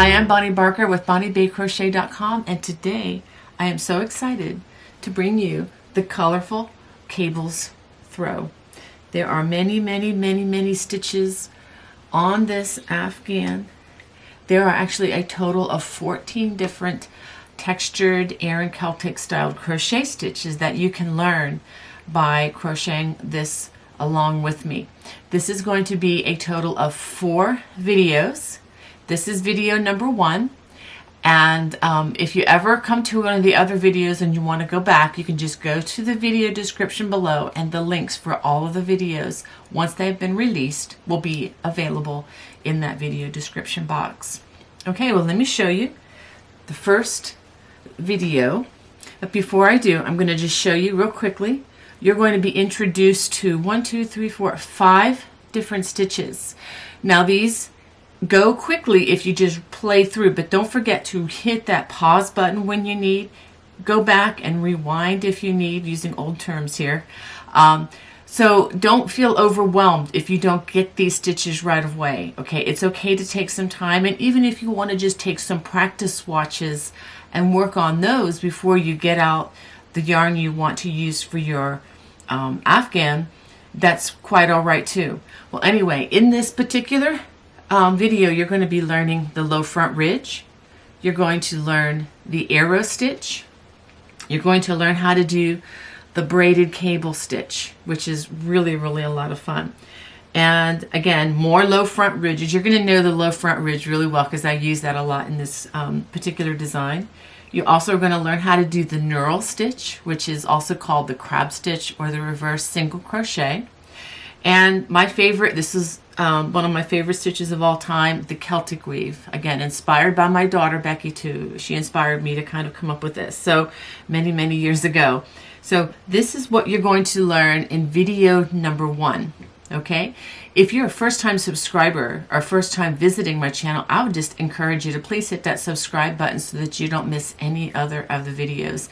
Hi, I'm Bonnie Barker with BonnieBayCrochet.com, and today I am so excited to bring you the colorful cables throw. There are many stitches on this afghan. There are actually a total of 14 different textured Aran Celtic styled crochet stitches that you can learn by crocheting this along with me. This is going to be a total of 4 videos. This is video number 1, and if you ever come to one of the other videos and you want to go back, you can just go to the video description below, and the links for all of the videos, once they've been released, will be available in that video description box. Okay, well, let me show you the first video. But before I do, I'm going to just show you real quickly. You're going to be introduced to 5 different stitches. Now these go quickly if you just play through, but don't forget to hit that pause button when you need. Go back and rewind if you need, using old terms here. So don't feel overwhelmed if you don't get these stitches right away. Okay, it's okay to take some time, and even if you want to just take some practice swatches and work on those before you get out the yarn you want to use for your afghan, that's quite all right too. Well, anyway, in this particular video, you're going to be learning the low front ridge. You're going to learn the arrow stitch. You're going to learn how to do the braided cable stitch, which is really a lot of fun. And again, more low front ridges. You're going to know the low front ridge really well because I use that a lot in this particular design. You also are going to learn how to do the knurl stitch, which is also called the crab stitch or the reverse single crochet. And my favorite, this is one of my favorite stitches of all time, the Celtic Weave. Again, inspired by my daughter Becky too. She inspired me to kind of come up with this, so many years ago. So this is what you're going to learn in video number 1. Okay, if you're a first-time subscriber or first-time visiting my channel, I would just encourage you to please hit that subscribe button so that you don't miss any other of the videos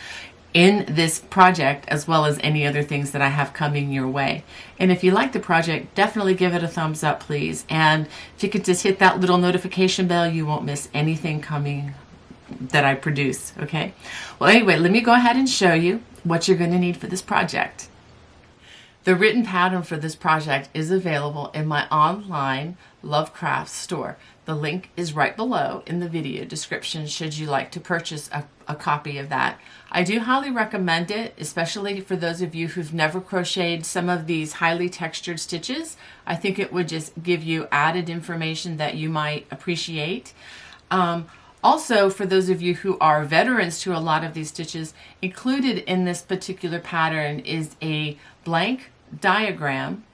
in this project, as well as any other things that I have coming your way. And if you like the project, definitely give it a thumbs up, please. And if you could just hit that little notification bell, you won't miss anything coming that I produce. Okay, well, anyway, let me go ahead and show you what you're going to need for this project. The written pattern for this project is available in my online Lovecraft store. The link is right below in the video description should you like to purchase a copy of that. I do highly recommend it, especially for those of you who've never crocheted some of these highly textured stitches. I think it would just give you added information that you might appreciate. Also, for those of you who are veterans to a lot of these stitches, included in this particular pattern is a blank diagram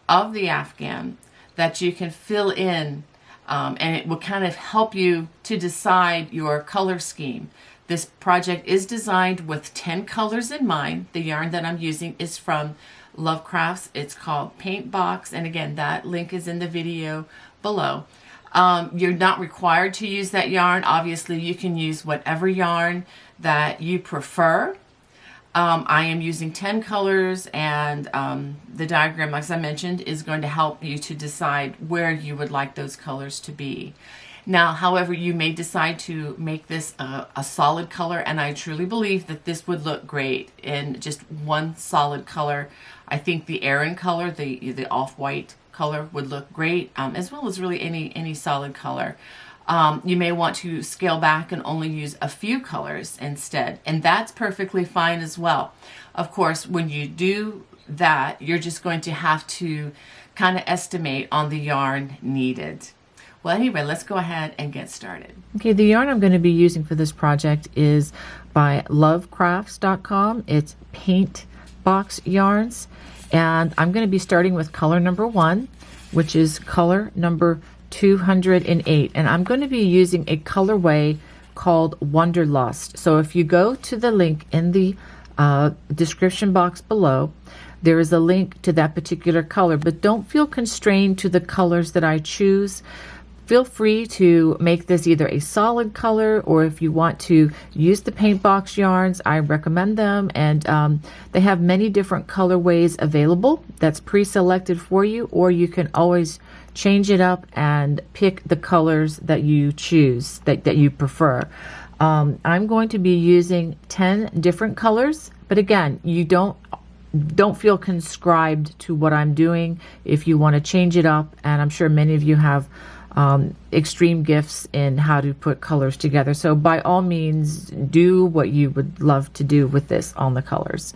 of the afghan that you can fill in, and it will kind of help you to decide your color scheme. This project is designed with 10 colors in mind. The yarn that I'm using is from Lovecraft's. It's called Paintbox, and again, that link is in the video below. You're not required to use that yarn. Obviously, you can use whatever yarn that you prefer. I am using 10 colors, and the diagram, as I mentioned, is going to help you to decide where you would like those colors to be. Now, however, you may decide to make this a solid color, and I truly believe that this would look great in just one solid color. I think the Aran color, the off-white color, would look great, as well as really any solid color. You may want to scale back and only use a few colors instead, and that's perfectly fine as well. Of course, when you do that, you're just going to have to kind of estimate on the yarn needed. Well, anyway, let's go ahead and get started. Okay, the yarn I'm going to be using for this project is by lovecrafts.com. It's Paintbox yarns, and I'm going to be starting with color number 1, which is color number 208, and I'm going to be using a colorway called Wanderlust. So if you go to the link in the description box below, there is a link to that particular color, but don't feel constrained to the colors that I choose. Feel free to make this either a solid color, or if you want to use the Paintbox yarns, I recommend them, and they have many different colorways available that's pre-selected for you, or you can always change it up and pick the colors that you choose, that you prefer. I'm going to be using 10 different colors, but again, you don't feel conscribed to what I'm doing if you want to change it up. And I'm sure many of you have extreme gifts in how to put colors together. So by all means, do what you would love to do with this on the colors.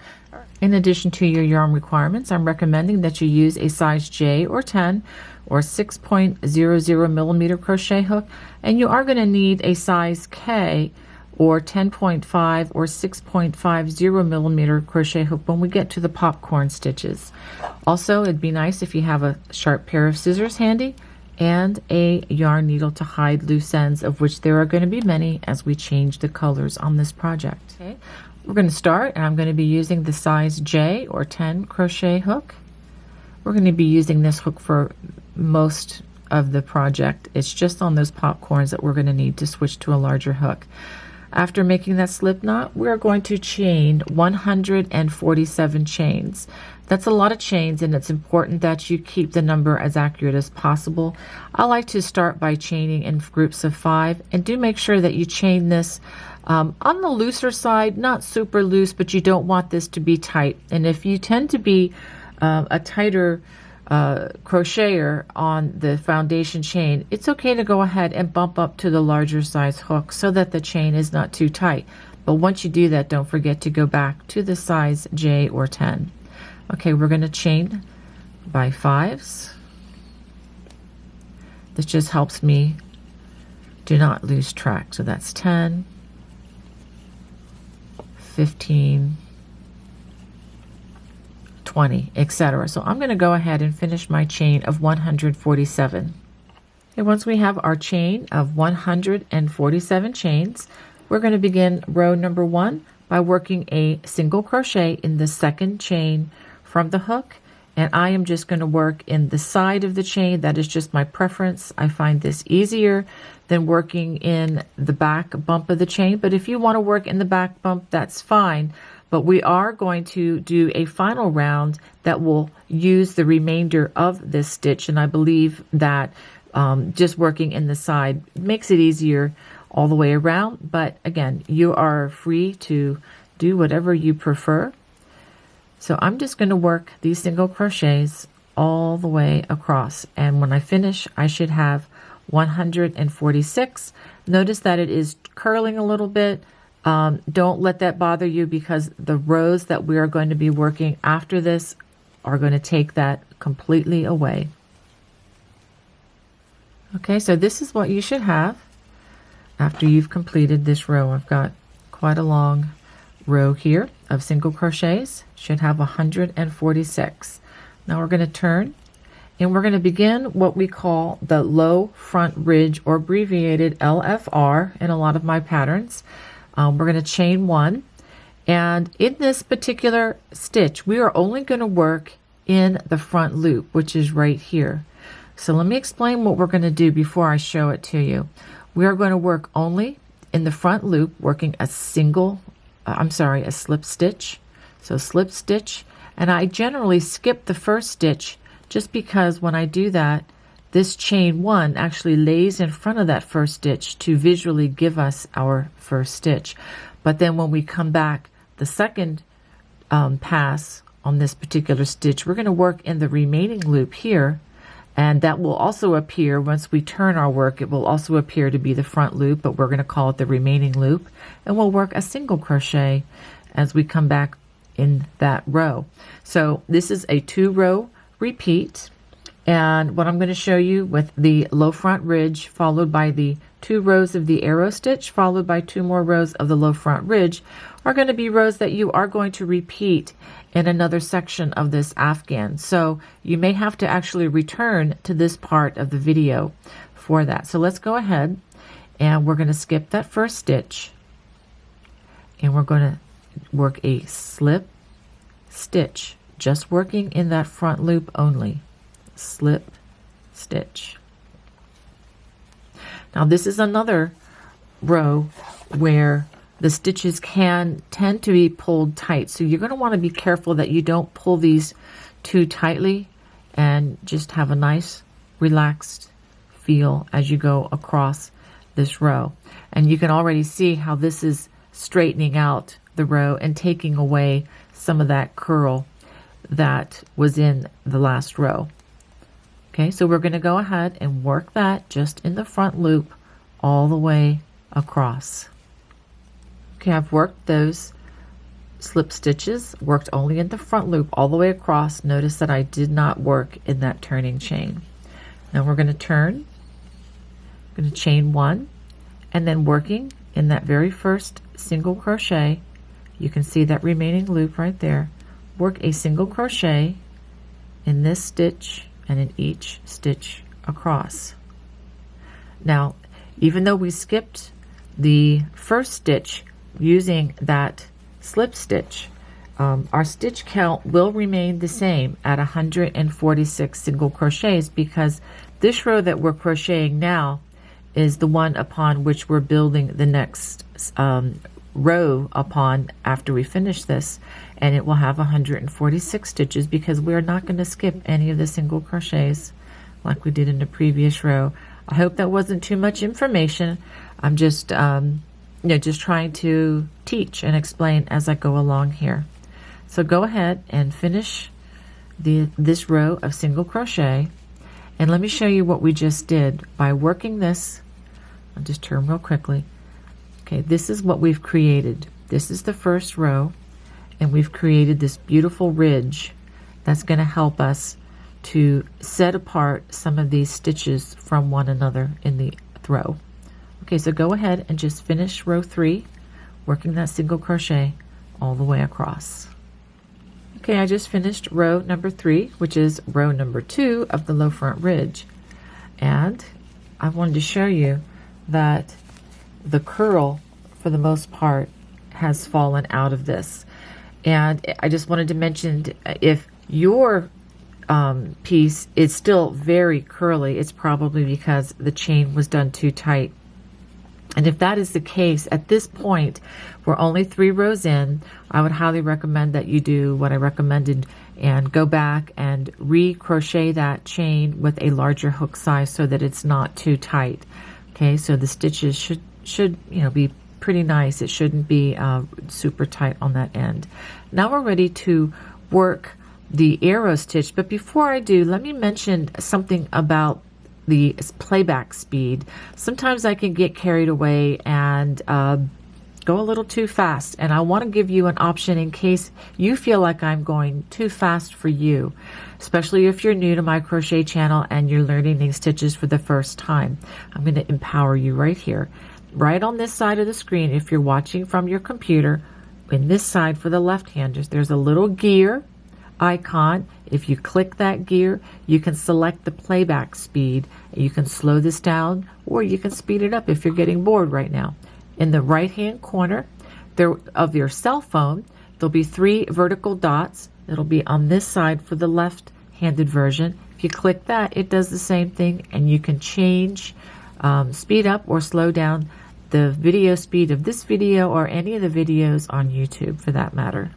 In addition to your yarn requirements, I'm recommending that you use a size J or 10 or 6.00 millimeter crochet hook, and you are going to need a size K or 10.5 or 6.50 millimeter crochet hook when we get to the popcorn stitches. Also, it'd be nice if you have a sharp pair of scissors handy and a yarn needle to hide loose ends, of which there are going to be many as we change the colors on this project. Okay, we're going to start, and I'm going to be using the size J or 10 crochet hook. We're going to be using this hook for most of the project. It's just on those popcorns that we're going to need to switch to a larger hook. After making that slip knot, we're going to chain 147 chains. That's a lot of chains, and it's important that you keep the number as accurate as possible. I like to start by chaining in groups of 5, and do make sure that you chain this on the looser side, not super loose, but you don't want this to be tight. And if you tend to be a tighter crocheter on the foundation chain, it's okay to go ahead and bump up to the larger size hook so that the chain is not too tight. But once you do that, don't forget to go back to the size J or 10. Okay, we're going to chain by 5s. This just helps me do not lose track. So that's 10, 15, 20, etc. So I'm going to go ahead and finish my chain of 147. And once we have our chain of 147 chains, we're going to begin row number 1 by working a single crochet in the second chain from the hook. And I am just going to work in the side of the chain. That is just my preference. I find this easier than working in the back bump of the chain. But if you want to work in the back bump, that's fine. But we are going to do a final round that will use the remainder of this stitch. And I believe that just working in the side makes it easier all the way around. But again, you are free to do whatever you prefer. So I'm just going to work these single crochets all the way across. And when I finish, I should have 146. Notice that it is curling a little bit. Don't let that bother you, because the rows that we are going to be working after this are going to take that completely away. Okay, so this is what you should have after you've completed this row. I've got quite a long row here of single crochets. Should have 146. Now we're going to turn, and we're going to begin what we call the low front ridge, or abbreviated LFR in a lot of my patterns. We're going to chain 1, and in this particular stitch we are only going to work in the front loop, which is right here. So let me explain what we're going to do before I show it to you. We are going to work only in the front loop, working a slip stitch. So slip stitch, and I generally skip the first stitch just because when I do that, this chain 1 actually lays in front of that first stitch to visually give us our first stitch. But then when we come back the second pass on this particular stitch, we're going to work in the remaining loop here, and that will also appear once we turn our work. It will also appear to be the front loop, but we're going to call it the remaining loop, and we'll work a single crochet as we come back in that row. So this is a 2-row repeat, and what I'm going to show you with the low front ridge followed by the 2 rows of the arrow stitch followed by 2 more rows of the low front ridge are going to be rows that you are going to repeat in another section of this afghan. So you may have to actually return to this part of the video for that. So let's go ahead, and we're going to skip that first stitch, and we're going to work a slip stitch, just working in that front loop only. Slip stitch. Now this is another row where the stitches can tend to be pulled tight, so you're going to want to be careful that you don't pull these too tightly, and just have a nice relaxed feel as you go across this row. And you can already see how this is straightening out the row and taking away some of that curl that was in the last row. Okay, so we're going to go ahead and work that just in the front loop all the way across. Okay, I've worked those slip stitches, worked only in the front loop all the way across. Notice that I did not work in that turning chain. Now we're going to turn, going to chain 1, and then working in that very first single crochet, you can see that remaining loop right there. Work a single crochet in this stitch and in each stitch across. Now, even though we skipped the first stitch using that slip stitch, our stitch count will remain the same at 146 single crochets, because this row that we're crocheting now is the one upon which we're building the next row upon after we finish this, and it will have 146 stitches because we're not going to skip any of the single crochets like we did in the previous row. I hope that wasn't too much information. I'm just just trying to teach and explain as I go along here. So go ahead and finish this row of single crochet, and let me show you what we just did by working this. I'll just turn real quickly. Okay, this is what we've created. This is the first row, and we've created this beautiful ridge that's going to help us to set apart some of these stitches from one another in the row. Okay, so go ahead and just finish row 3, working that single crochet all the way across. Okay, I just finished row number 3, which is row number 2 of the low front ridge. And I wanted to show you that the curl, for the most part, has fallen out of this. And I just wanted to mention, if your piece is still very curly, it's probably because the chain was done too tight. And if that is the case, at this point, we're only 3 rows in, I would highly recommend that you do what I recommended and go back and re-crochet that chain with a larger hook size so that it's not too tight. Okay, so the stitches should be pretty nice. It shouldn't be super tight on that end. Now we're ready to work the arrow stitch, but before I do, let me mention something about the playback speed. Sometimes I can get carried away and go a little too fast, and I want to give you an option in case you feel like I'm going too fast for you, especially if you're new to my crochet channel and you're learning these stitches for the first time. I'm going to empower you right here, right on this side of the screen. If you're watching from your computer, in this side for the left-handers, there's a little gear icon. If you click that gear, you can select the playback speed. You can slow this down, or you can speed it up if you're getting bored right now. In the right-hand corner there of your cell phone, there'll be 3 vertical dots. It'll be on this side for the left-handed version. If you click that, it does the same thing, and you can change, speed up or slow down the video speed of this video or any of the videos on YouTube for that matter.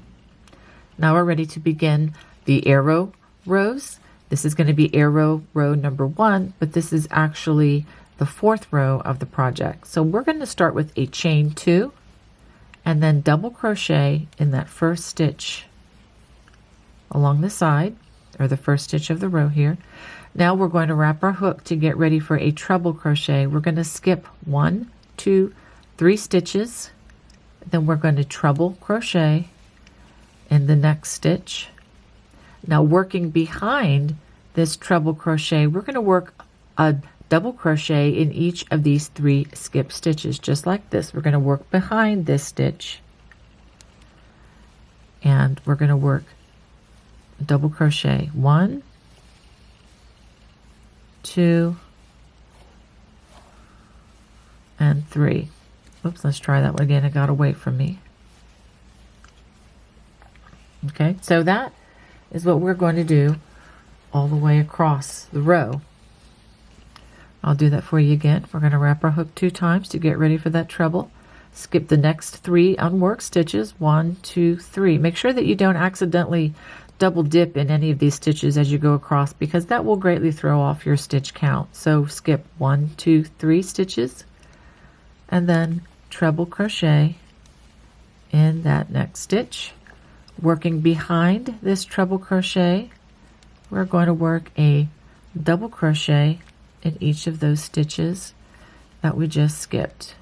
Now we're ready to begin the arrow rows. This is going to be arrow row number 1, but this is actually the 4th row of the project. So we're going to start with a chain 2 and then double crochet in that first stitch along the side, or the first stitch of the row here. Now we're going to wrap our hook to get ready for a treble crochet. We're going to skip 1, 2, 3 stitches, then we're going to treble crochet in the next stitch. Now working behind this treble crochet, we're going to work a double crochet in each of these 3 skip stitches, just like this. We're going to work behind this stitch, and we're going to work double crochet 1, 2, and 3. Oops, let's try that one again. It got away from me. Okay, so that is what we're going to do all the way across the row. I'll do that for you again. We're going to wrap our hook 2 times to get ready for that treble. Skip the next 3 unworked stitches, 1, 2, 3. Make sure that you don't accidentally double dip in any of these stitches as you go across, because that will greatly throw off your stitch count. So skip 1, 2, 3 stitches and then treble crochet in that next stitch. Working behind this treble crochet, we're going to work a double crochet in each of those stitches that we just skipped.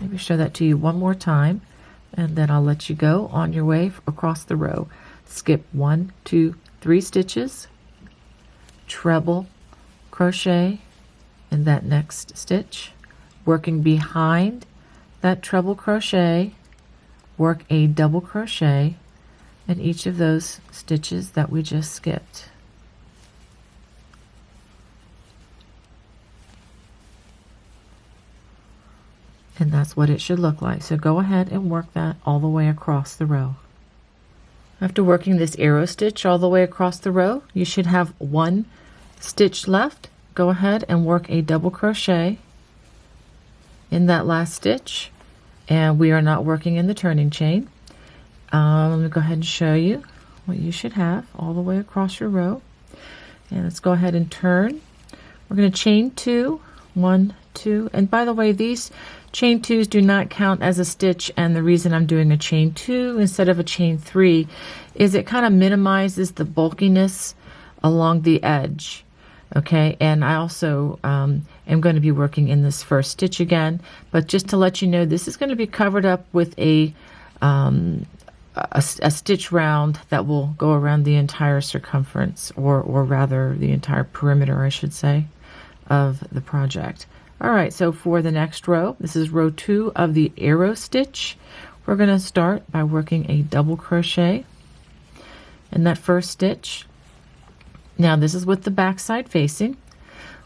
Maybe show that to you one more time, and then I'll let you go on your way across the row. Skip 1, 2, 3 stitches, treble crochet in that next stitch, working behind that treble crochet, work a double crochet in each of those stitches that we just skipped. And that's what it should look like. So go ahead and work that all the way across the row. After working this arrow stitch all the way across the row, you should have 1 stitch left. Go ahead and work a double crochet in that last stitch, and we are not working in the turning chain. Let me go ahead and show you what you should have all the way across your row. And let's go ahead and turn. We're going to chain 2, 1, 2, and by the way, these chain 2s do not count as a stitch, and the reason I'm doing a chain 2 instead of a chain 3 is it kind of minimizes the bulkiness along the edge. Okay, and I also am going to be working in this first stitch again, but just to let you know, this is going to be covered up with a stitch round that will go around the entire circumference, or rather the entire perimeter, I should say, of the project. All right, so for the next row, this is row 2 of the arrow stitch. We're going to start by working a double crochet in that first stitch. Now this is with the back side facing.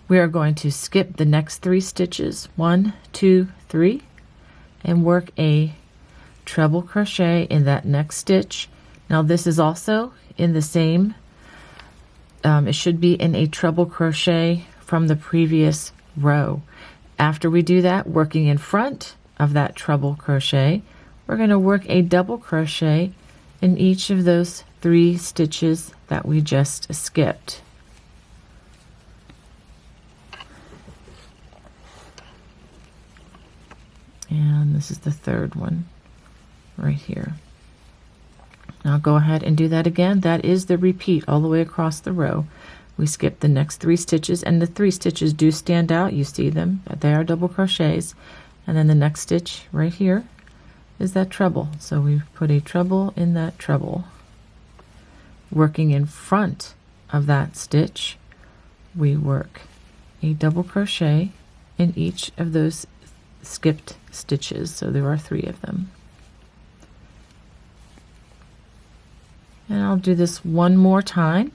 We are going to skip the next 3 stitches, 1, 2, 3, and work a treble crochet in that next stitch. Now this is also in the same, it should be in a treble crochet from the previous row. After we do that, working in front of that treble crochet, we're going to work a double crochet in each of those 3 stitches that we just skipped. And this is the 3rd one right here. Now go ahead and do that again. That is the repeat all the way across the row. We skip the next 3 stitches, and the 3 stitches do stand out. You see them, they are double crochets. And then the next stitch right here is that treble. So we put a treble in that treble. Working in front of that stitch, we work a double crochet in each of those skipped stitches. So there are 3 of them. And I'll do this one more time.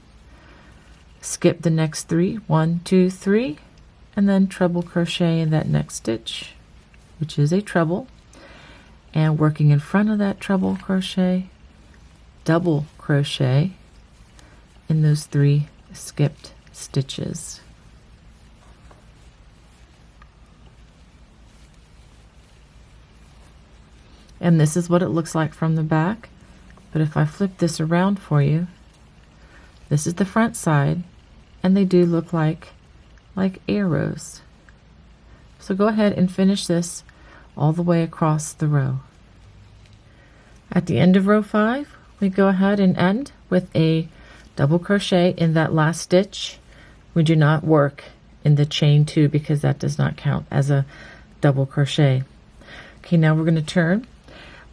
Skip the next 3, 1, 2, 3, and then treble crochet in that next stitch, which is a treble, and working in front of that treble crochet, double crochet in those 3 skipped stitches. And this is what it looks like from the back. But if I flip this around for you, this is the front side, and they do look like arrows. So go ahead and finish this all the way across the row. At the end of row 5, we go ahead and end with a double crochet in that last stitch. We do not work in the chain 2 because that does not count as a double crochet. Okay, now we're going to turn.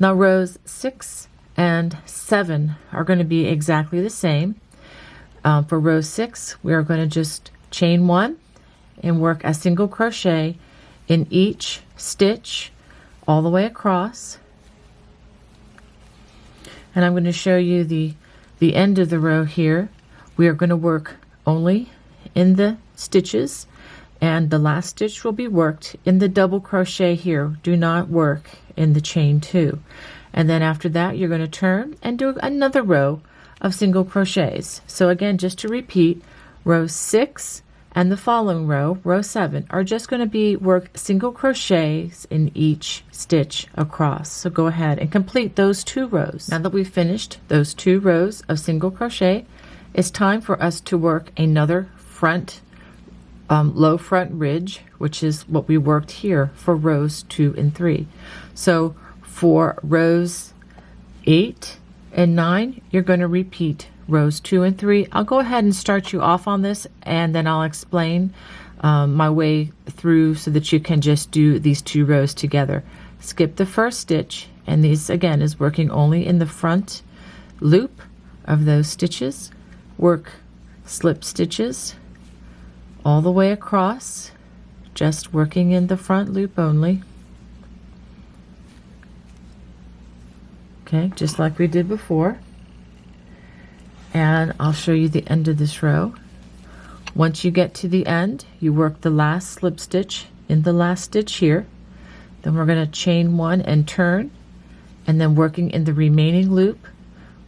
Now rows 6 and 7 are going to be exactly the same. For row 6, we are going to just chain 1 and work a single crochet in each stitch all the way across. And I'm going to show you the end of the row here. We are going to work only in the stitches, and the last stitch will be worked in the double crochet here. Do not work in the chain 2. And then after that, you're going to turn and do another row of single crochets. So again, just to repeat, rows 6 and the following row, row 7, are just going to be work single crochets in each stitch across. So go ahead and complete those 2 rows. Now that we've finished those 2 rows of single crochet, it's time for us to work another front low front ridge, which is what we worked here for rows 2 and 3. So for rows 8 and 9, you're going to repeat rows 2 and 3. I'll go ahead and start you off on this, and then I'll explain my way through so that you can just do these 2 rows together. Skip the first stitch, and this again is working only in the front loop of those stitches. Work slip stitches all the way across, just working in the front loop only. Okay, just like we did before. And I'll show you the end of this row. Once you get to the end, you work the last slip stitch in the last stitch here. Then we're going to chain 1 and turn, and then working in the remaining loop,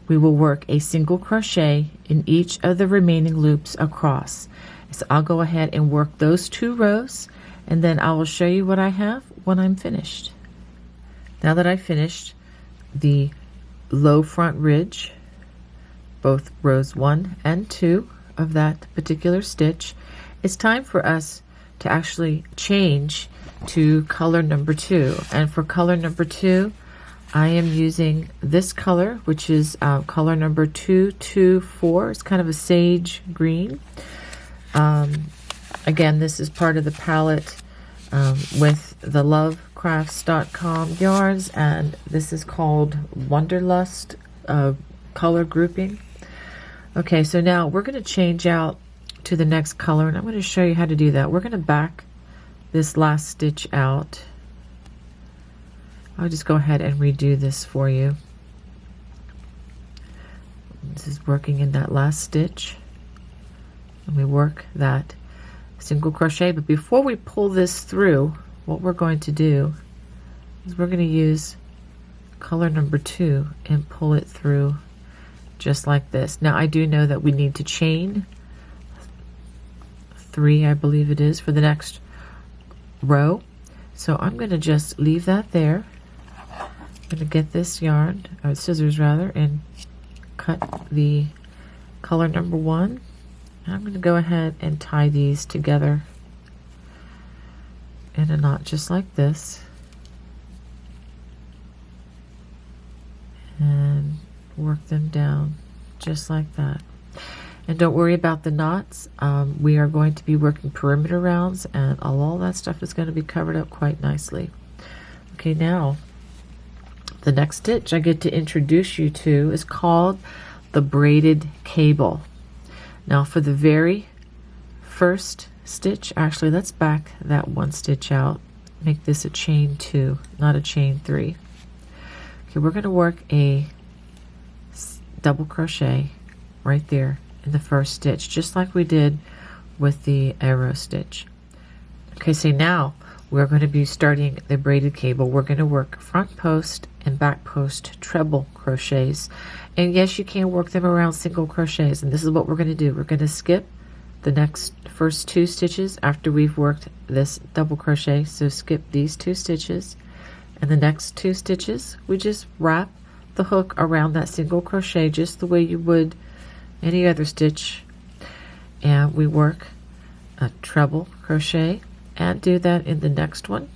we will work a single crochet in each of the remaining loops across. So I'll go ahead and work those 2 rows, and then I will show you what I have when I'm finished. Now that I've finished the low front ridge, both rows 1 and 2 of that particular stitch, it's time for us to actually change to color number 2. And for color number 2, I am using this color, which is color number 224. It's kind of a sage green. Again, this is part of the palette with the lovecrafts.com yarns, and this is called Wanderlust color grouping. Okay, so now we're going to change out to the next color, and I'm going to show you how to do that. We're going to back this last stitch out. I'll just go ahead and redo this for you. This is working in that last stitch, and we work that single crochet. But before we pull this through, what we're going to do is we're going to use color number 2 and pull it through just like this. Now I do know that we need to chain 3, I believe it is, for the next row. So I'm going to just leave that there. I'm going to get this yarn, or scissors rather, and cut the color number 1. I'm going to go ahead and tie these together in a knot just like this, and work them down just like that. And don't worry about the knots. We are going to be working perimeter rounds, and all that stuff is going to be covered up quite nicely. Okay, now the next stitch I get to introduce you to is called the braided cable. Now for the very first stitch, actually let's back that 1 stitch out, make this a chain 2, not a chain 3. Okay, we're going to work a double crochet right there in the first stitch, just like we did with the arrow stitch. Okay, so now we're going to be starting the braided cable. We're going to work front post and back post treble crochets, and yes, you can work them around single crochets. And this is what we're going to do. We're going to skip the first 2 stitches after we've worked this double crochet. So skip these 2 stitches, and the next 2 stitches we just wrap the hook around that single crochet just the way you would any other stitch, and we work a treble crochet, and do that in the next one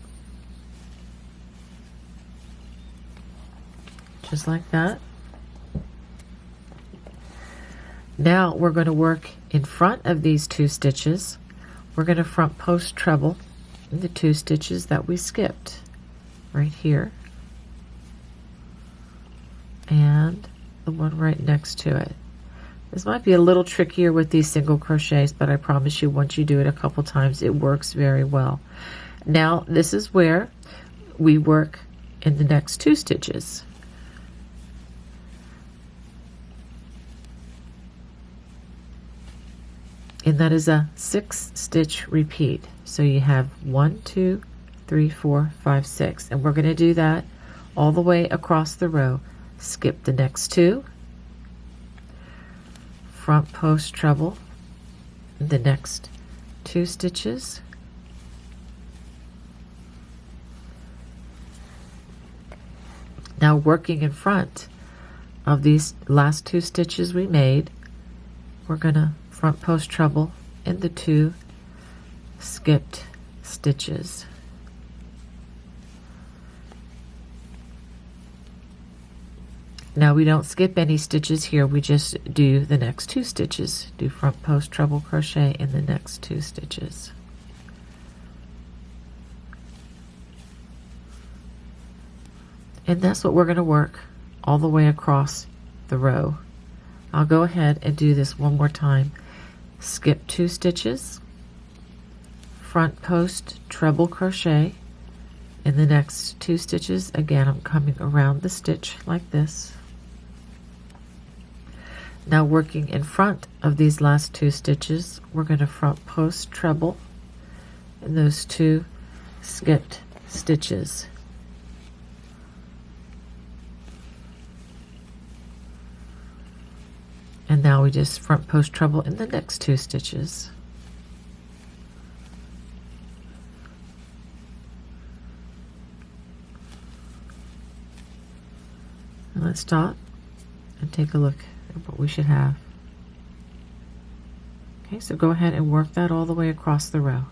just like that. Now we're going to work in front of these 2 stitches. We're going to front post treble in the 2 stitches that we skipped right here, and the one right next to it. This might be a little trickier with these single crochets, but I promise you once you do it a couple times, it works very well. Now this is where we work in the next 2 stitches. And that is a 6 stitch repeat. So you have 1, 2, 3, 4, 5, 6. And we're going to do that all the way across the row. Skip the next 2. Front post treble the next 2 stitches. Now working in front of these last 2 stitches we made, we're going to front post treble in the 2 skipped stitches. Now we don't skip any stitches here, we just do the next 2 stitches. Do front post treble crochet in the next 2 stitches. And that's what we're going to work all the way across the row. I'll go ahead and do this one more time. Skip 2 stitches, front post treble crochet in the next 2 stitches. Again, I'm coming around the stitch like this. Now working in front of these last 2 stitches, we're going to front post treble in those 2 skipped stitches. And now we just front post treble in the next 2 stitches. And let's stop and take a look at what we should have. Okay, so go ahead and work that all the way across the row.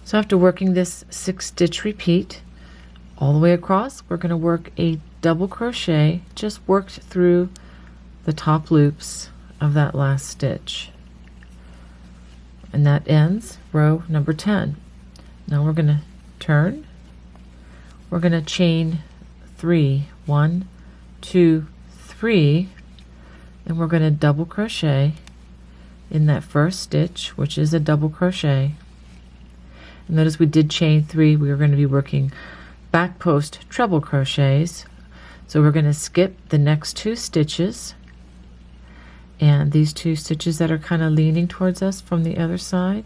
So after working this 6 stitch repeat all the way across, we're going to work a double crochet just worked through the top loops of that last stitch, and that ends row number 10. Now we're going to turn, we're going to chain 3, 1, 2, 3, and we're going to double crochet in that first stitch, which is a double crochet. And notice we did chain 3. We are going to be working back post treble crochets, so we're going to skip the next 2 stitches. And these 2 stitches that are kind of leaning towards us from the other side,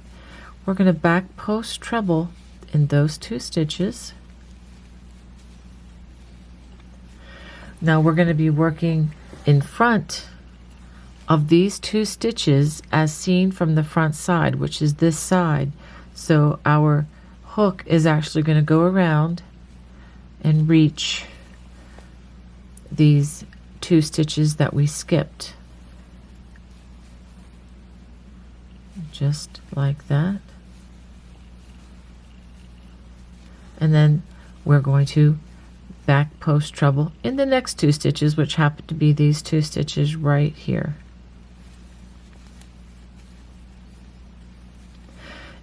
we're going to back post treble in those 2 stitches. Now we're going to be working in front of these 2 stitches as seen from the front side, which is this side. So our hook is actually going to go around and reach these 2 stitches that we skipped. Just like that. And then we're going to back post treble in the next 2 stitches, which happen to be these 2 stitches right here.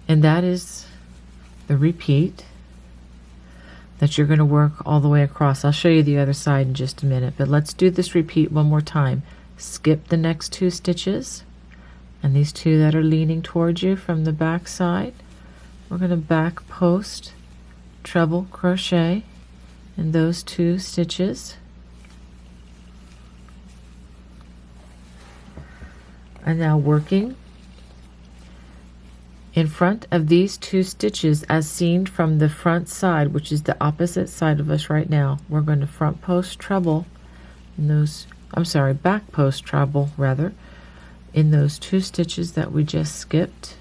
And that is the repeat that you're going to work all the way across. I'll show you the other side in just a minute, but let's do this repeat one more time. Skip the next 2 stitches, and these 2 that are leaning towards you from the back side, we're going to back post treble crochet in those 2 stitches. And now working in front of these 2 stitches as seen from the front side, which is the opposite side of us right now, we're going to front post treble in those, back post treble rather, in those 2 stitches that we just skipped.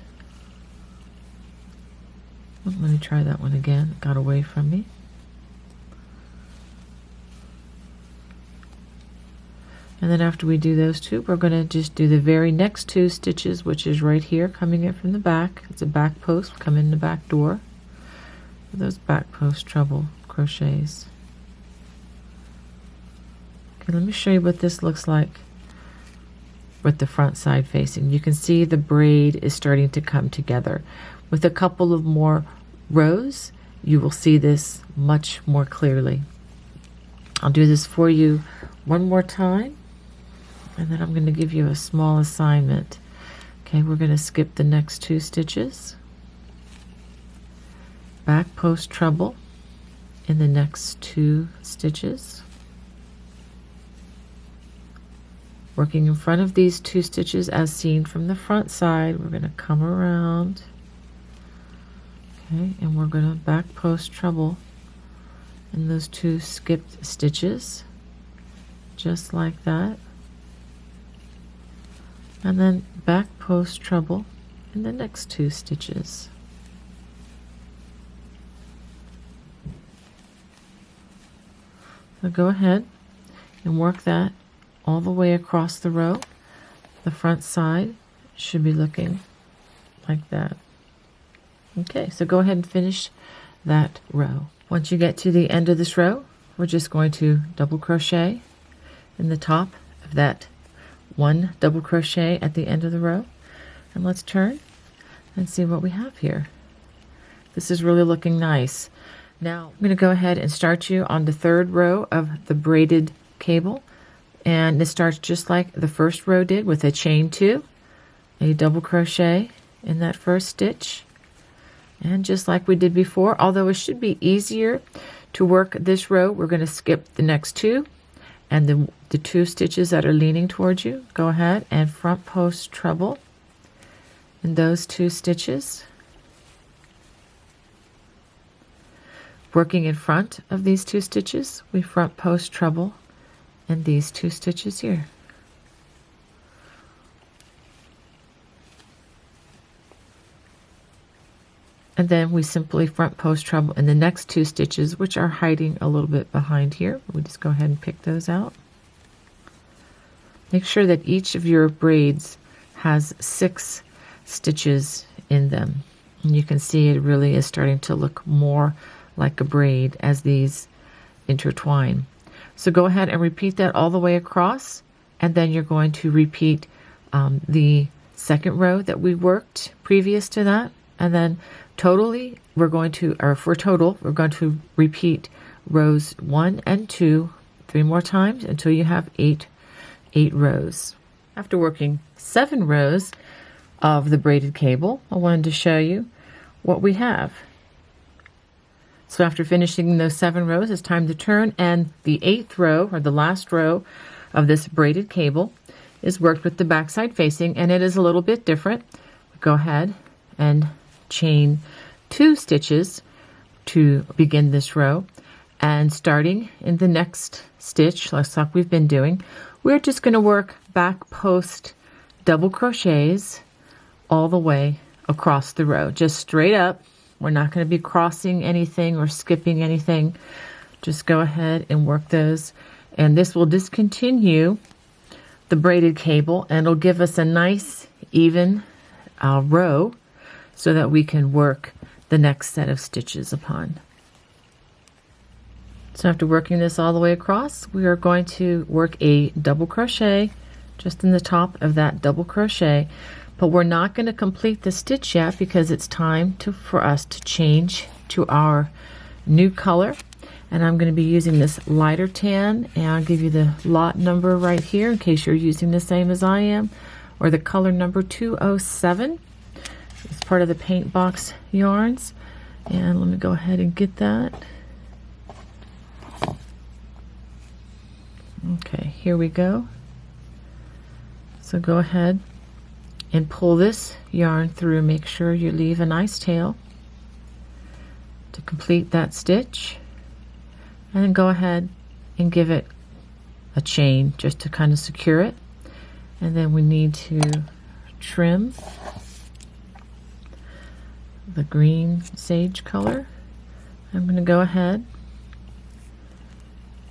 Let me try that one again. It got away from me. And then after we do those 2, we're going to just do the very next 2 stitches, which is right here coming in from the back. It's a back post, come in the back door for those back post treble crochets. Okay, let me show you what this looks like with the front side facing. You can see the braid is starting to come together. With a couple of more rows, you will see this much more clearly. I'll do this for you one more time, and then I'm going to give you a small assignment. Okay, we're going to skip the next 2 stitches, back post treble in the next 2 stitches, working in front of these 2 stitches as seen from the front side. We're going to come around, okay, and we're going to back post treble in those 2 skipped stitches, just like that, and then back post treble in the next 2 stitches. So go ahead and work that all the way across the row. The front side should be looking like that. Okay, so go ahead and finish that row. Once you get to the end of this row, we're just going to double crochet in the top of that 1 double crochet at the end of the row. And let's turn and see what we have here. This is really looking nice. Now I'm going to go ahead and start you on the 3rd row of the braided cable, and it starts just like the first row did, with a chain 2, a double crochet in that first stitch, and just like we did before, although it should be easier to work this row, we're going to skip the next 2, and the 2 stitches that are leaning towards you, go ahead and front post treble in those 2 stitches, working in front of these 2 stitches. We front post treble in these 2 stitches here. And then we simply front post treble in the next 2 stitches, which are hiding a little bit behind here. We just go ahead and pick those out. Make sure that each of your braids has 6 stitches in them. And you can see it really is starting to look more like a braid as these intertwine. So go ahead and repeat that all the way across, and then you're going to repeat the 2nd row that we worked previous to that, and then totally we're going to, or for total, we're going to repeat rows 1 and 2 3 more times until you have 8 rows. After working 7 rows of the braided cable, I wanted to show you what we have. So after finishing those 7 rows, it's time to turn, and the 8th row, or the last row of this braided cable, is worked with the backside facing, and it is a little bit different. Go ahead and chain 2 stitches to begin this row, and starting in the next stitch, like we've been doing, we're just going to work back post double crochets all the way across the row, just straight up. We're not going to be crossing anything or skipping anything. Just go ahead and work those. And this will discontinue the braided cable, and it'll give us a nice even row so that we can work the next set of stitches upon. So after working this all the way across, we are going to work a double crochet just in the top of that double crochet. But we're not going to complete the stitch yet because it's time for us to change to our new color. And I'm going to be using this lighter tan, and I'll give you the lot number right here in case you're using the same as I am, or the color number 207. It's part of the Paintbox yarns. And let me go ahead and get that. Okay, here we go. So go ahead and pull this yarn through. Make sure you leave a nice tail to complete that stitch, and then go ahead and give it a chain just to kind of secure it. And then we need to trim the green sage color. I'm going to go ahead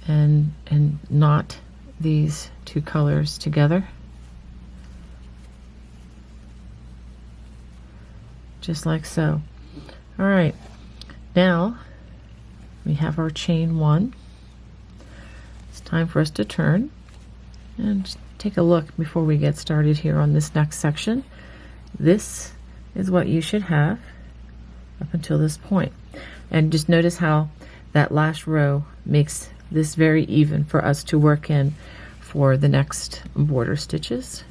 and knot these 2 colors together, just like so. All right, now we have our chain 1. It's time for us to turn and just take a look before we get started here on this next section. This is what you should have up until this point, and just notice how that last row makes this very even for us to work in for the next border stitches.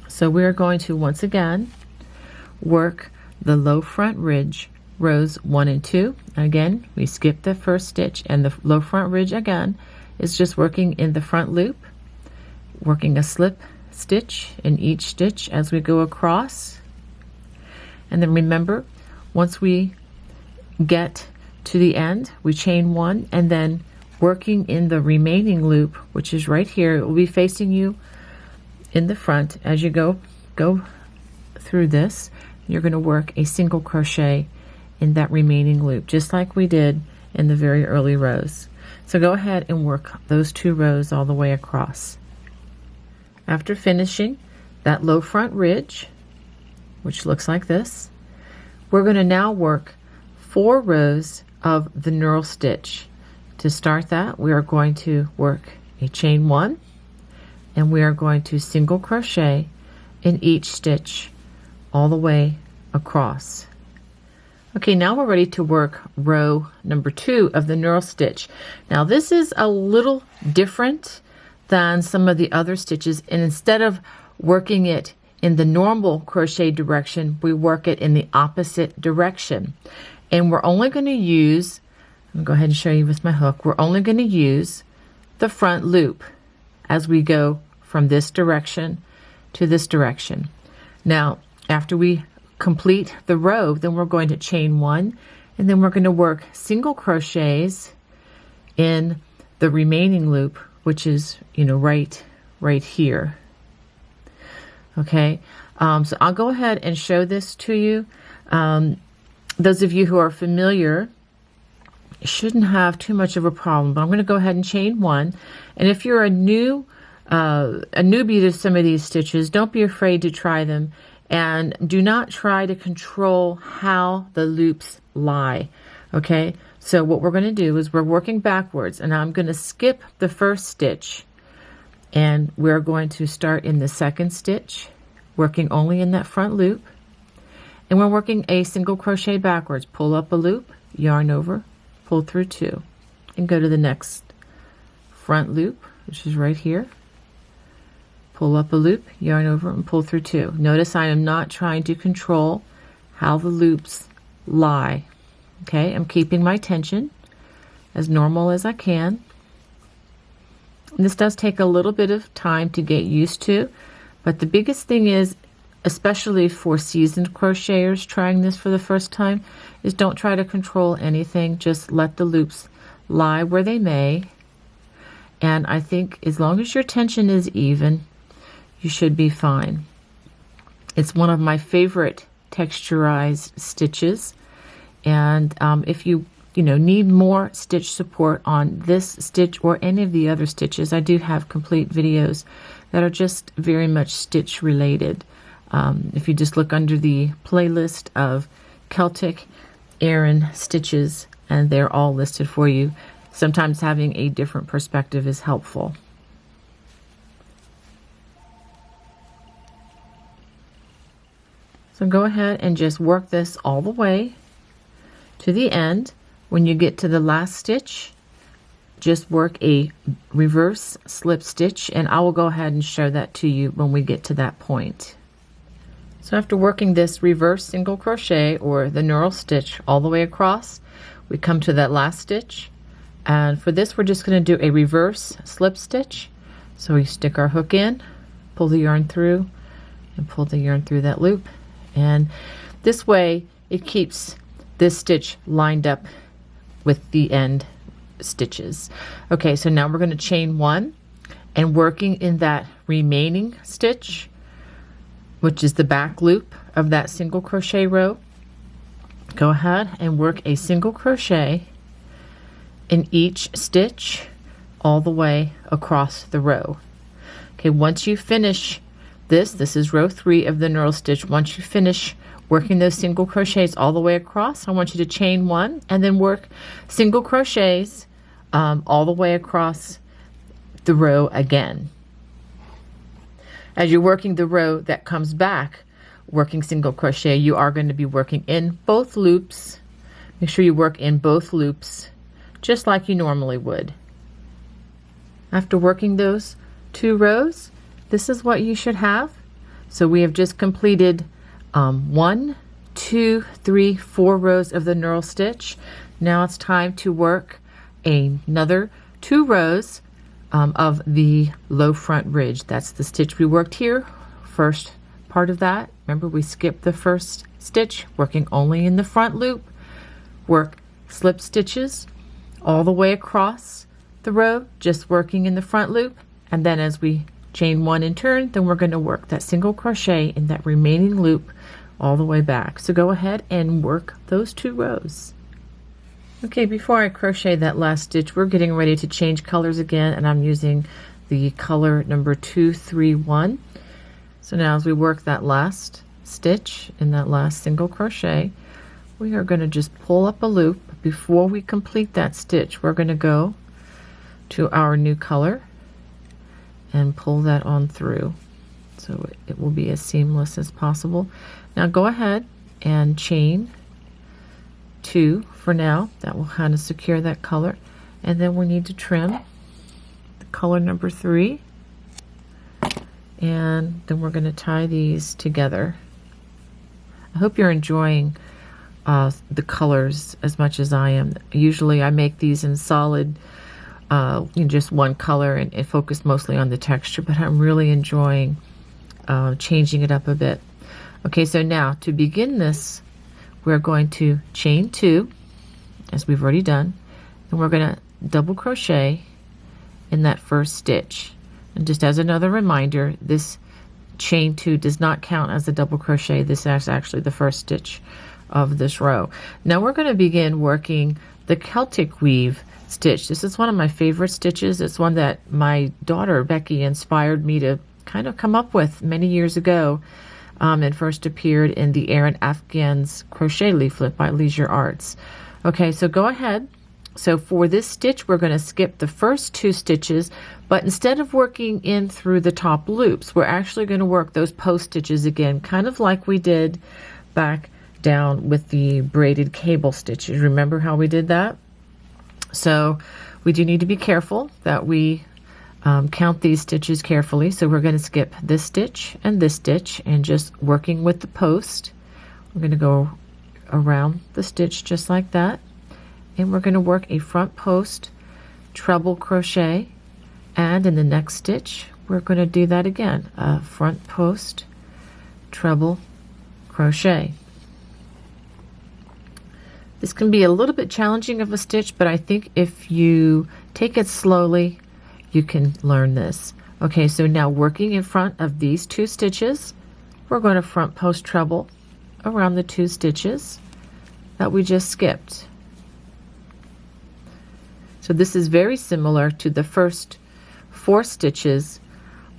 So we're going to once again work the low front ridge rows 1 and 2. Again, we skip the first stitch, and the low front ridge again is just working in the front loop, working a slip stitch in each stitch as we go across. And then remember, once we get to the end, we chain 1, and then working in the remaining loop, which is right here, it will be facing you in the front as you go through this. You're going to work a single crochet in that remaining loop, just like we did in the very early rows. So go ahead and work those 2 rows all the way across. After finishing that low front ridge, which looks like this, we're going to now work 4 rows of the knurl stitch. To start that, we are going to work a chain 1, and we are going to single crochet in each stitch all the way across. Okay, now we're ready to work row number 2 of the knurl stitch. Now this is a little different than some of the other stitches, and instead of working it in the normal crochet direction, we work it in the opposite direction. And we're only going to use, I'm going to go ahead and show you with my hook, we're only going to use the front loop as we go from this direction to this direction. Now, after we complete the row, then we're going to chain 1, and then we're going to work single crochets in the remaining loop, which is, you know, right here. Okay, so I'll go ahead and show this to you. Those of you who are familiar shouldn't have too much of a problem, but I'm going to go ahead and chain 1. And if you're a newbie to some of these stitches, don't be afraid to try them. And do not try to control how the loops lie, okay? So what we're going to do is we're working backwards, and I'm going to skip the first stitch, and we're going to start in the second stitch, working only in that front loop, and we're working a single crochet backwards. Pull up a loop, yarn over, pull through 2, and go to the next front loop, which is right here. Pull up a loop, yarn over, and pull through 2. Notice I am not trying to control how the loops lie. Okay, I'm keeping my tension as normal as I can. And this does take a little bit of time to get used to, but the biggest thing is, especially for seasoned crocheters trying this for the first time, is don't try to control anything. Just let the loops lie where they may. And I think as long as your tension is even, you should be fine. It's one of my favorite texturized stitches, and if you need more stitch support on this stitch or any of the other stitches, I do have complete videos that are just very much stitch related. If you just look under the playlist of Celtic Aran stitches, and they're all listed for you. Sometimes having a different perspective is helpful. So go ahead and just work this all the way to the end. When you get to the last stitch, just work a reverse slip stitch, and I will go ahead and show that to you when we get to that point. So after working this reverse single crochet or the knurl stitch all the way across, we come to that last stitch, and for this we're just going to do a reverse slip stitch. So we stick our hook in, pull the yarn through, and pull the yarn through that loop. And this way it keeps this stitch lined up with the end stitches. Okay, so now we're going to chain 1, and working in that remaining stitch, which is the back loop of that single crochet row, go ahead and work a single crochet in each stitch all the way across the row. Okay, once you finish this is row 3 of the knurl stitch. Once you finish working those single crochets all the way across, I want you to chain 1 and then work single crochets all the way across the row again. As you're working the row that comes back, working single crochet, you are going to be working in both loops. Make sure you work in both loops just like you normally would. After working those 2 rows, this is what you should have. So we have just completed 1, 2, 3, 4 rows of the knurl stitch. Now it's time to work another 2 rows of the low front ridge. That's the stitch we worked here, first part of that. Remember, we skipped the first stitch, working only in the front loop. Work slip stitches all the way across the row, just working in the front loop, and then as we chain 1 and turn, then we're going to work that single crochet in that remaining loop all the way back. So go ahead and work those 2 rows. Okay, before I crochet that last stitch, we're getting ready to change colors again, and I'm using the color number 231. So now as we work that last stitch in that last single crochet, we are going to just pull up a loop. Before we complete that stitch, we're going to go to our new color and pull that on through so it will be as seamless as possible. Now go ahead and chain 2 for now. That will kind of secure that color, and then we need to trim the color number 3, and then we're going to tie these together. I hope you're enjoying the colors as much as I am. Usually I make these in solid, just one color and focus mostly on the texture, but I'm really enjoying changing it up a bit. Okay, so now to begin this, we're going to chain 2, as we've already done, and we're going to double crochet in that first stitch. And just as another reminder, this chain 2 does not count as a double crochet. This is actually the first stitch of this row. Now we're going to begin working the Celtic Weave stitch. This is one of my favorite stitches. It's one that my daughter Becky inspired me to kind of come up with many years ago. It first appeared in the Erin Afghan's crochet leaflet by Leisure Arts. Okay, so go ahead. So for this stitch, we're going to skip the first 2 stitches, but instead of working in through the top loops, we're actually going to work those post stitches again, kind of like we did back down with the braided cable stitches. Remember how we did that? So we do need to be careful that we count these stitches carefully. So we're going to skip this stitch and just working with the post. We're going to go around the stitch just like that, and we're going to work a front post treble crochet, and in the next stitch we're going to do that again, a front post treble crochet. This can be a little bit challenging of a stitch, but I think if you take it slowly, you can learn this. Okay, so now working in front of these 2 stitches, we're going to front post treble around the 2 stitches that we just skipped. So this is very similar to the first 4 stitches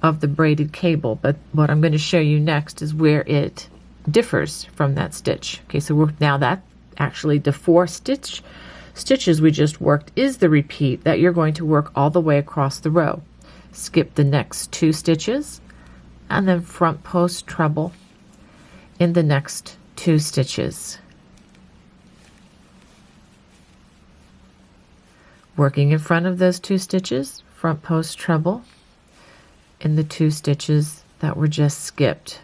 of the braided cable, but what I'm going to show you next is where it differs from that stitch. Okay, so we're now that actually the 4 stitches we just worked is the repeat that you're going to work all the way across the row. Skip the next 2 stitches and then front post treble in the next 2 stitches. Working in front of those 2 stitches, front post treble in the 2 stitches that were just skipped.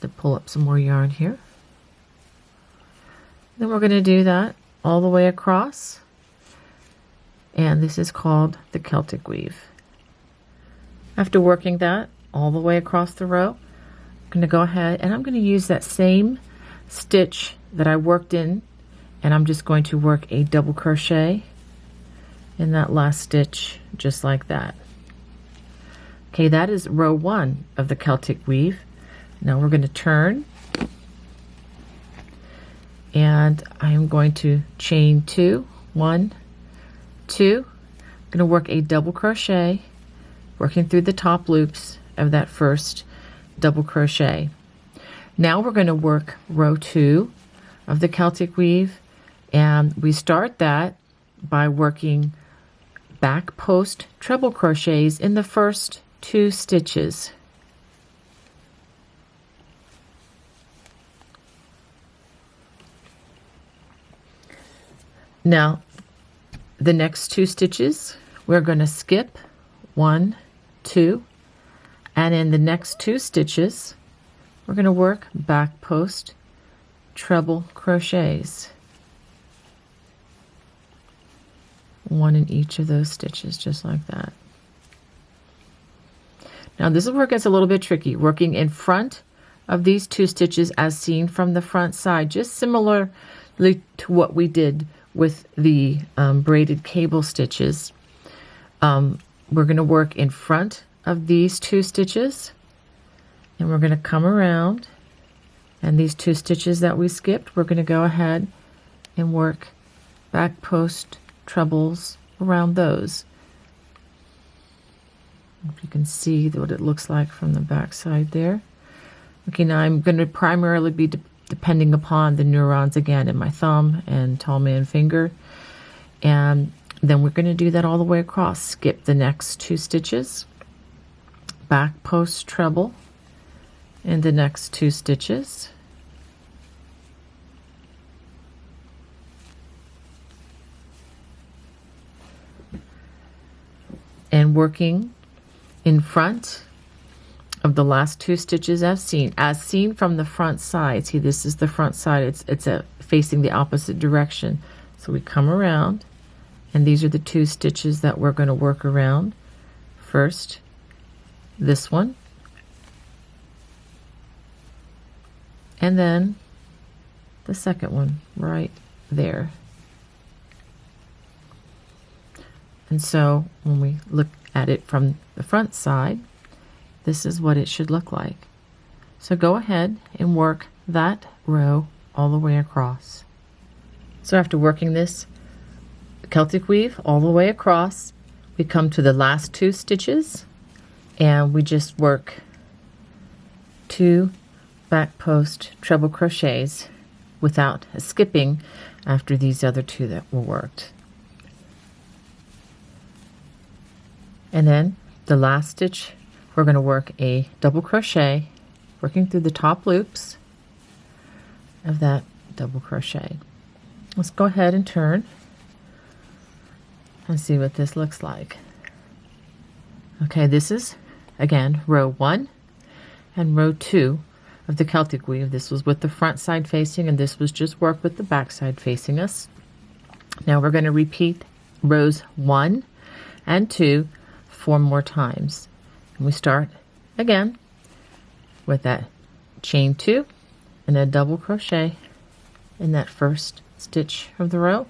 To pull up some more yarn here. Then we're going to do that all the way across, and this is called the Celtic Weave. After working that all the way across the row, I'm going to go ahead and I'm going to use that same stitch that I worked in, and I'm just going to work a double crochet in that last stitch just like that. Okay, that is row 1 of the Celtic Weave. Now we're going to turn, and I am going to chain 2, 1, 2. I'm going to work a double crochet, working through the top loops of that first double crochet. Now we're going to work row 2 of the Celtic Weave, and we start that by working back post treble crochets in the first 2 stitches. Now the next 2 stitches we're going to skip 1, 2, and in the next 2 stitches we're going to work back post treble crochets, 1 in each of those stitches just like that. Now this is where it gets a little bit tricky, working in front of these 2 stitches as seen from the front side, just similarly to what we did with the braided cable stitches, we're going to work in front of these 2 stitches, and we're going to come around, and these 2 stitches that we skipped, we're going to go ahead and work back post trebles around those. If you can see what it looks like from the back side there. Okay, now I'm going to primarily be depending upon the neurons again in my thumb and tall man finger, and then we're going to do that all the way across. Skip the next 2 stitches, back post treble in the next 2 stitches, and working in front of the last 2 stitches as seen from the front side. See, this is the front side. It's facing the opposite direction. So we come around, and these are the 2 stitches that we're going to work around. First, this one, and then the second one right there. And so when we look at it from the front side, this is what it should look like. So go ahead and work that row all the way across. So after working this Celtic weave all the way across, we come to the last 2 stitches, and we just work 2 back post treble crochets without skipping after these other 2 that were worked. And then the last stitch, we're going to work a double crochet, working through the top loops of that double crochet. Let's go ahead and turn and see what this looks like. Okay, this is again row 1 and row 2 of the Celtic weave. This was with the front side facing, and this was just work with the back side facing us. Now we're going to repeat rows 1 and 2 4 more times. And we start again with that chain 2 and a double crochet in that first stitch of the row.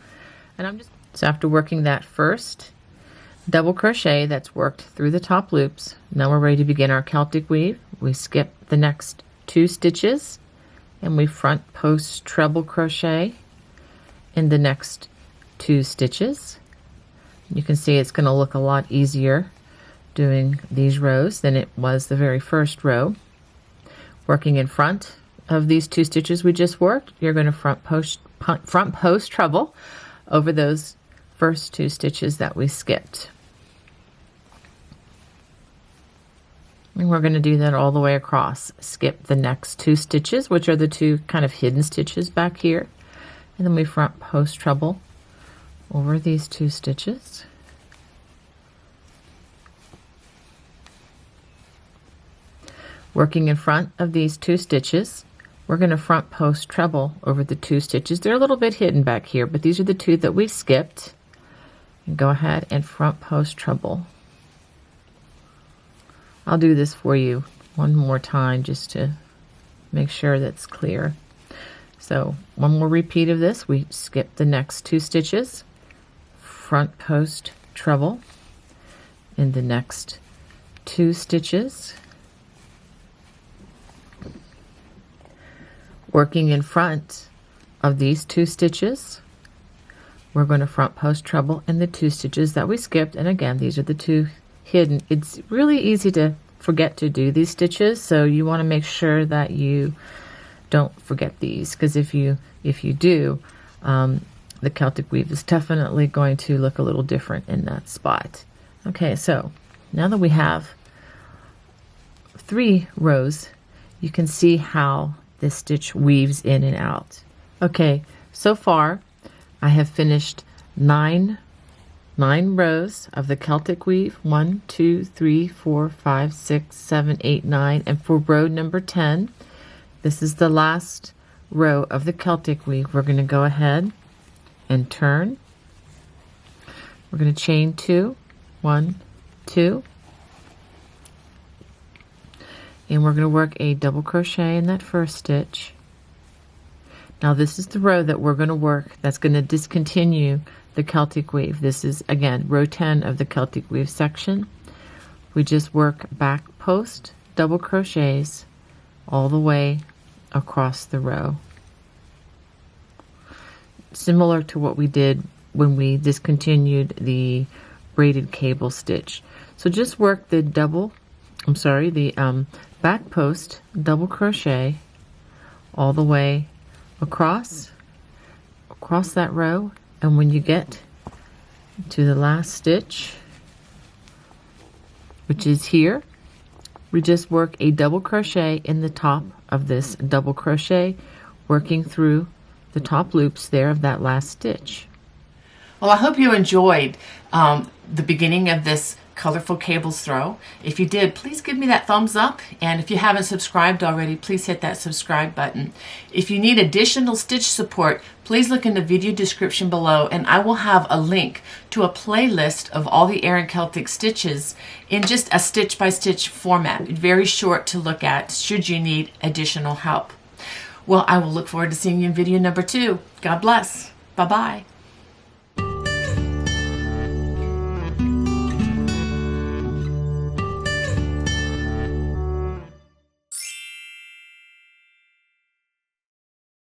And so after working that first double crochet that's worked through the top loops, now we're ready to begin our Celtic weave. We skip the next 2 stitches, and we front post treble crochet in the next 2 stitches. You can see it's going to look a lot easier doing these rows than it was the very first row. Working in front of these 2 stitches we just worked, you're going to front post treble over those first 2 stitches that we skipped. And we're going to do that all the way across. Skip the next 2 stitches, which are the 2 kind of hidden stitches back here, and then we front post treble over these 2 stitches. Working in front of these 2 stitches, we're going to front post treble over the 2 stitches. They're a little bit hidden back here, but these are the 2 that we skipped. And go ahead and front post treble. I'll do this for you one more time just to make sure that's clear. So one more repeat of this. We skip the next 2 stitches, front post treble in the next 2 stitches. Working in front of these 2 stitches, we're going to front post treble in the 2 stitches that we skipped. And again, these are the 2 hidden. It's really easy to forget to do these stitches, so you want to make sure that you don't forget these, because if you do, the Celtic weave is definitely going to look a little different in that spot. Okay, so now that we have 3 rows, you can see how this stitch weaves in and out. Okay, so far I have finished 9 rows of the Celtic weave. 1, 2, 3, 4, 5, 6, 7, 8, 9, and for row number 10, this is the last row of the Celtic weave. We're going to go ahead and turn. We're going to chain 2, 1, 2, and we're going to work a double crochet in that first stitch. Now this is the row that we're going to work that's going to discontinue the Celtic weave. This is again row 10 of the Celtic weave section. We just work back post double crochets all the way across the row, similar to what we did when we discontinued the braided cable stitch. So just work the back post double crochet all the way across that row, and when you get to the last stitch, which is here, we just work a double crochet in the top of this double crochet, working through the top loops there of that last stitch. Well, I hope you enjoyed the beginning of this colorful cables throw. If you did, please give me that thumbs up, and if you haven't subscribed already, please hit that subscribe button. If you need additional stitch support, please look in the video description below, and I will have a link to a playlist of all the Aran Celtic stitches in just a stitch-by-stitch format, very short to look at should you need additional help. Well, I will look forward to seeing you in video number 2. God bless. Bye-bye.